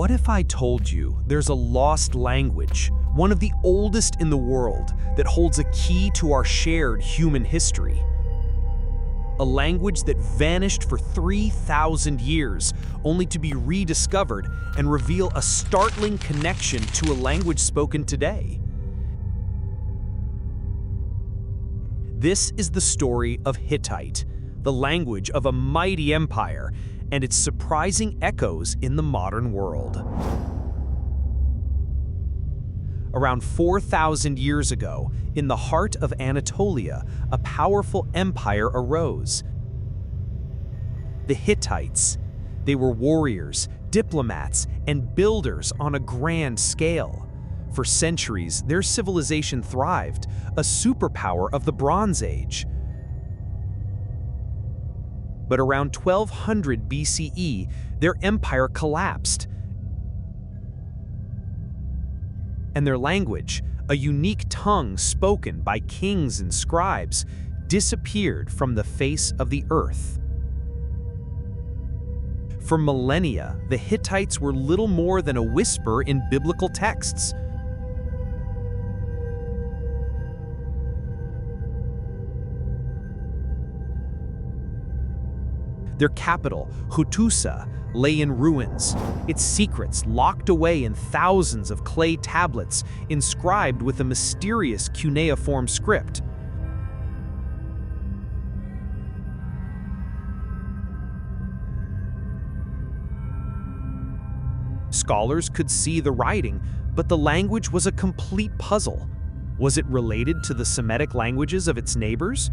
What if I told you there's a lost language, one of the oldest in the world, that holds a key to our shared human history? A language that vanished for 3,000 years, only to be rediscovered and reveal a startling connection to a language spoken today. This is the story of Hittite, the language of a mighty empire, and its surprising echoes in the modern world. Around 4,000 years ago, in the heart of Anatolia, a powerful empire arose. The Hittites. They were warriors, diplomats, and builders on a grand scale. For centuries, their civilization thrived, a superpower of the Bronze Age. But around 1200 BCE, their empire collapsed. And their language, a unique tongue spoken by kings and scribes, disappeared from the face of the earth. For millennia, the Hittites were little more than a whisper in biblical texts. Their capital, Hattusa, lay in ruins, its secrets locked away in thousands of clay tablets inscribed with a mysterious cuneiform script. Scholars could see the writing, but the language was a complete puzzle. Was it related to the Semitic languages of its neighbors,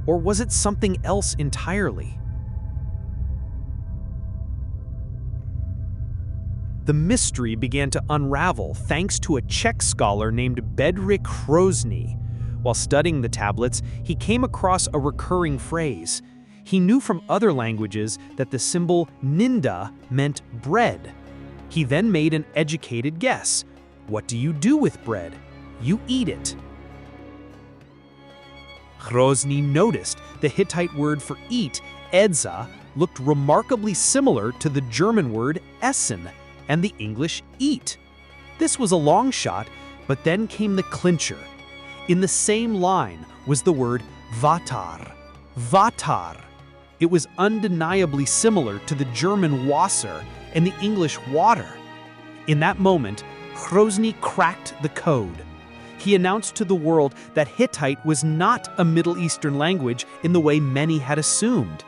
or was it something else entirely? The mystery began to unravel thanks to a Czech scholar named Bedřich Hrozný. While studying the tablets, he came across a recurring phrase. He knew from other languages that the symbol ninda meant bread. He then made an educated guess. What do you do with bread? You eat it. Hrozný noticed the Hittite word for eat, edza, looked remarkably similar to the German word essen, and the English eat. This was a long shot, but then came the clincher. In the same line was the word vatar. Vatar. It was undeniably similar to the German Wasser and the English water. In that moment, Hrozný cracked the code. He announced to the world that Hittite was not a Middle Eastern language in the way many had assumed.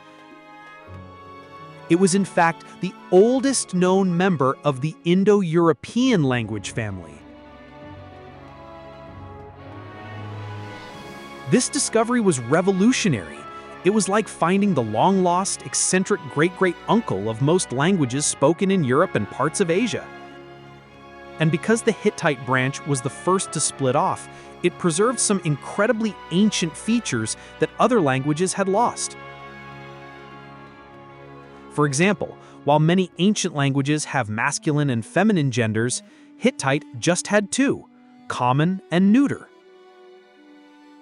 It was in fact the oldest known member of the Indo-European language family. This discovery was revolutionary. It was like finding the long-lost, eccentric great-great-uncle of most languages spoken in Europe and parts of Asia. And because the Hittite branch was the first to split off, it preserved some incredibly ancient features that other languages had lost. For example, while many ancient languages have masculine and feminine genders, Hittite just had two, common and neuter.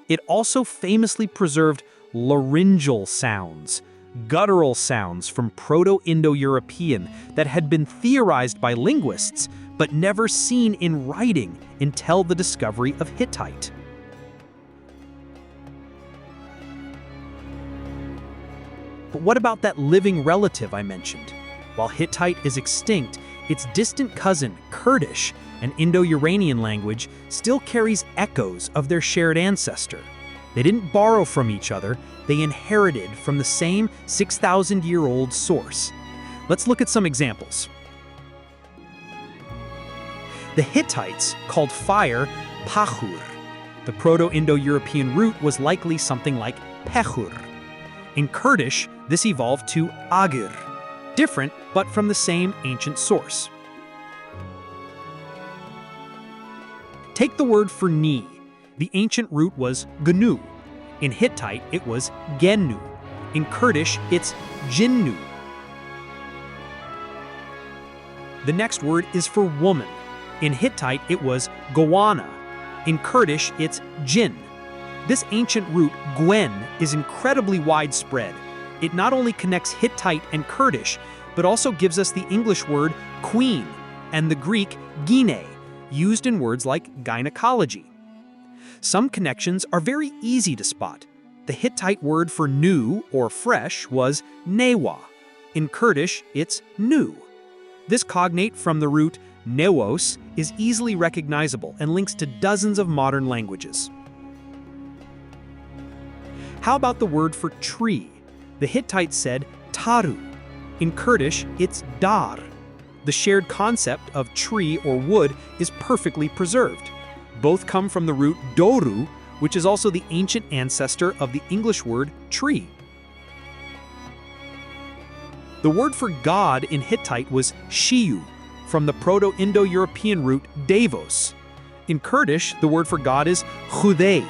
It also famously preserved laryngeal sounds, guttural sounds from Proto-Indo-European that had been theorized by linguists but never seen in writing until the discovery of Hittite. But what about that living relative I mentioned? While Hittite is extinct, its distant cousin, Kurdish, an Indo-Iranian language, still carries echoes of their shared ancestor. They didn't borrow from each other, they inherited from the same 6,000-year-old source. Let's look at some examples. The Hittites called fire pachur. The Proto-Indo-European root was likely something like pechur. In Kurdish, this evolved to agir, different but from the same ancient source. Take the word for knee. The ancient root was gnu. In Hittite, it was gennu. In Kurdish, it's jinnu. The next word is for woman. In Hittite, it was gowana. In Kurdish, it's jin. This ancient root, gwen, is incredibly widespread. It not only connects Hittite and Kurdish, but also gives us the English word queen, and the Greek gine, used in words like gynecology. Some connections are very easy to spot. The Hittite word for new or fresh was newa. In Kurdish, it's new. This cognate from the root newos is easily recognizable and links to dozens of modern languages. How about the word for tree? The Hittites said taru. In Kurdish, it's dar. The shared concept of tree or wood is perfectly preserved. Both come from the root doru, which is also the ancient ancestor of the English word tree. The word for God in Hittite was shiu, from the Proto-Indo-European root davos. In Kurdish, the word for God is khudei,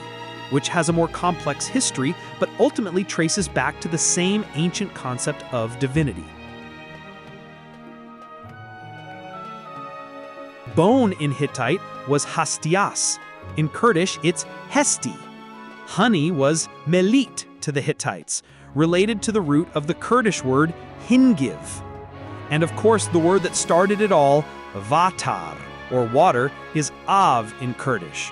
which has a more complex history, but ultimately traces back to the same ancient concept of divinity. Bone in Hittite was hastias. In Kurdish, it's hesti. Honey was melit to the Hittites, related to the root of the Kurdish word hingiv. And of course, the word that started it all, vatar, or water, is av in Kurdish.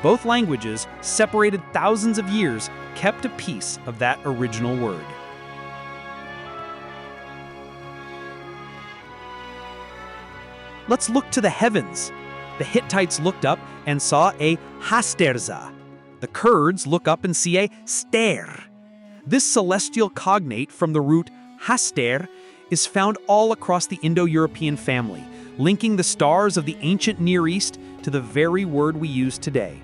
Both languages, separated thousands of years, kept a piece of that original word. Let's look to the heavens. The Hittites looked up and saw a hasterza. The Kurds look up and see a ster. This celestial cognate from the root haster is found all across the Indo-European family, linking the stars of the ancient Near East to the very word we use today.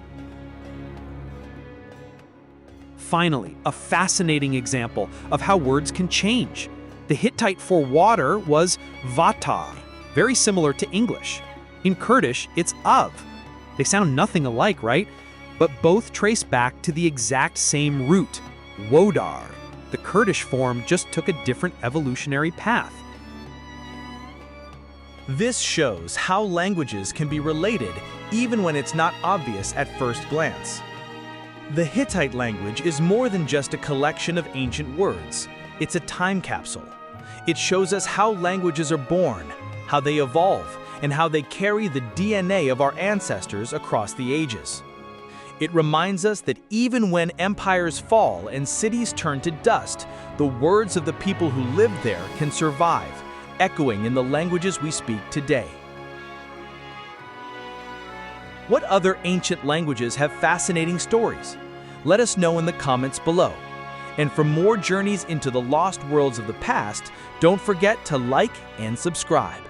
Finally, a fascinating example of how words can change. The Hittite for water was vatar, very similar to English. In Kurdish, it's av. They sound nothing alike, right? But both trace back to the exact same root, wodar. The Kurdish form just took a different evolutionary path. This shows how languages can be related even when it's not obvious at first glance. The Hittite language is more than just a collection of ancient words. It's a time capsule. It shows us how languages are born, how they evolve, and how they carry the DNA of our ancestors across the ages. It reminds us that even when empires fall and cities turn to dust, the words of the people who lived there can survive, echoing in the languages we speak today. What other ancient languages have fascinating stories? Let us know in the comments below. And for more journeys into the lost worlds of the past, don't forget to like and subscribe.